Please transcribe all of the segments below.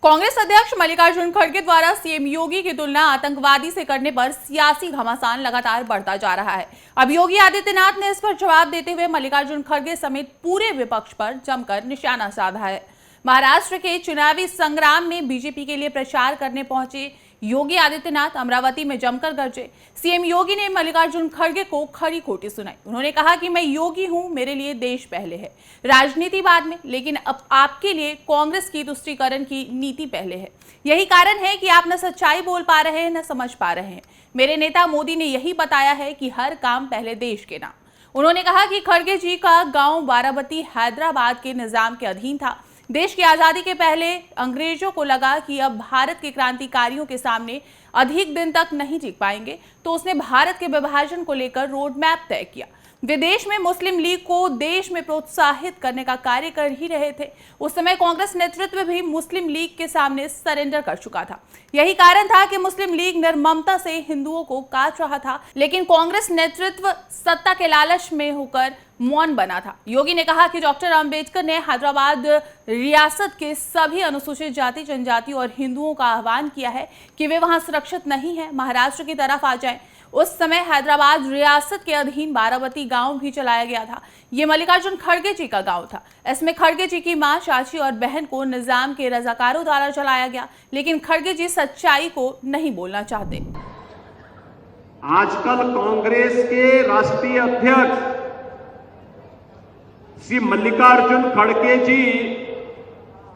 कांग्रेस अध्यक्ष मल्लिकार्जुन खड़गे द्वारा सीएम योगी की तुलना आतंकवादी से करने पर सियासी घमासान लगातार बढ़ता जा रहा है। अब योगी आदित्यनाथ ने इस पर जवाब देते हुए मल्लिकार्जुन खड़गे समेत पूरे विपक्ष पर जमकर निशाना साधा है। महाराष्ट्र के चुनावी संग्राम में बीजेपी के लिए प्रचार करने पहुंचे योगी आदित्यनाथ अमरावती में जमकर गरजे। सीएम योगी ने मल्लिकार्जुन खड़गे को खरी खोटी सुनाई। उन्होंने कहा कि मैं योगी हूं, मेरे लिए देश पहले है, राजनीति बाद में, लेकिन अब आपके लिए कांग्रेस की तुष्टीकरण की नीति पहले है। यही कारण है कि आप न सच्चाई बोल पा रहे हैं, न समझ पा रहे हैं। मेरे नेता मोदी ने यही बताया है कि हर काम पहले देश के नाम। उन्होंने कहा कि खड़गे जी का गांव बाराबती हैदराबाद के निजाम के अधीन था। देश की आजादी के पहले अंग्रेजों को लगा कि अब भारत के क्रांतिकारियों के सामने अधिक दिन तक नहीं टिक पाएंगे, तो उसने भारत के विभाजन को लेकर रोड मैप तय किया। विदेश में मुस्लिम लीग को देश में प्रोत्साहित करने का कार्य कर ही रहे थे। उस समय कांग्रेस नेतृत्व भी मुस्लिम लीग के सामने सरेंडर कर चुका था। यही कारण था कि मुस्लिम लीग निर्ममता से हिंदुओं को काट रहा था, लेकिन कांग्रेस नेतृत्व सत्ता के लालच में होकर मौन बना था। योगी ने कहा कि डॉक्टर अंबेडकर ने हैदराबाद रियासत के सभी अनुसूचित जाति, जनजाति और हिंदुओं का आह्वान किया है कि वे वहां सुरक्षित नहीं है, महाराष्ट्र की तरफ आ जाएं। उस समय हैदराबाद रियासत के अधीन बाराबती गांव भी चलाया गया था। ये मल्लिकार्जुन खड़गे जी का गांव था। इसमें खड़गे जी की मां, चाची और बहन को निजाम के रजाकारों द्वारा चलाया गया, लेकिन खड़गे जी सच्चाई को नहीं बोलना चाहते। आजकल कांग्रेस के राष्ट्रीय अध्यक्ष श्री मल्लिकार्जुन खड़गे जी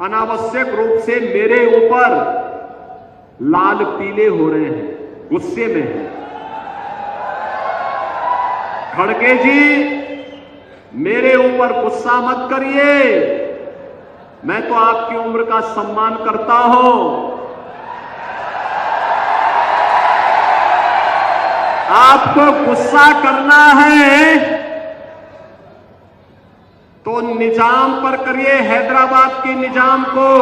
अनावश्यक रूप से मेरे ऊपर लाल पीले हो रहे हैं, गुस्से में हैं। खड़गे जी, मेरे ऊपर गुस्सा मत करिए, मैं तो आपकी उम्र का सम्मान करता हूं। आपको गुस्सा करना है तो निजाम पर करिए, हैदराबाद के निजाम को।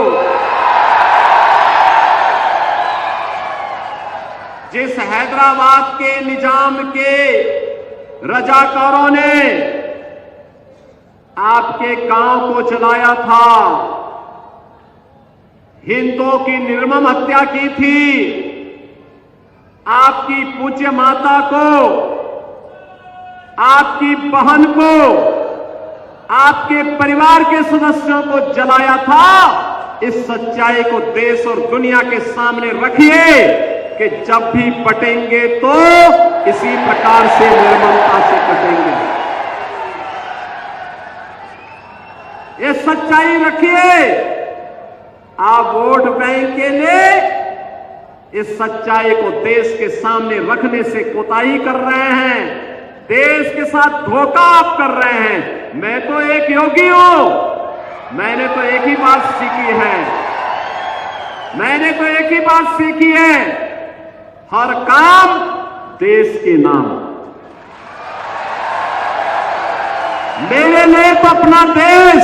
जिस हैदराबाद के निजाम के रजाकारों ने आपके गांव को जलाया था, हिंदुओं की निर्मम हत्या की थी, आपकी पूज्य माता को, आपकी बहन को, आपके परिवार के सदस्यों को जलाया था, इस सच्चाई को देश और दुनिया के सामने रखिए कि जब भी पटेंगे तो इसी प्रकार से निर्ममता से पटेंगे। ये सच्चाई रखिए। आप वोट बैंक के लिए इस सच्चाई को देश के सामने रखने से कोताही कर रहे हैं, देश के साथ धोखा आप कर रहे हैं। मैं तो एक योगी हूं, मैंने तो एक ही बात सीखी है, मैंने तो एक ही बात सीखी है, हर काम देश के नाम। मेरे लिए तो अपना देश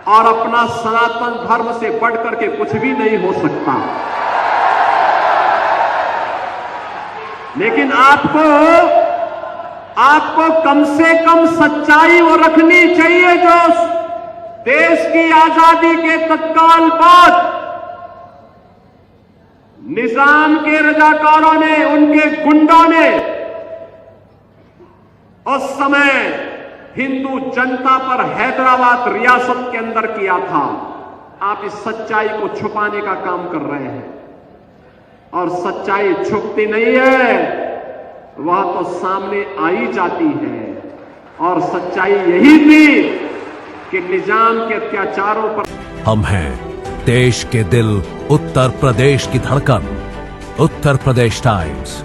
और अपना सनातन धर्म से बढ़कर के कुछ भी नहीं हो सकता। लेकिन आपको कम से कम सच्चाई वो रखनी चाहिए जो देश की आजादी के तत्काल बाद निजाम के रजाकारों ने, उनके गुंडों ने उस समय हिंदू जनता पर हैदराबाद रियासत के अंदर किया था। आप इस सच्चाई को छुपाने का काम कर रहे हैं और सच्चाई छुपती नहीं है, वह तो सामने आ ही जाती है। और सच्चाई यही थी कि निजाम के अत्याचारों पर हम हैं देश के दिल, उत्तर प्रदेश की धड़कन, उत्तर प्रदेश टाइम्स।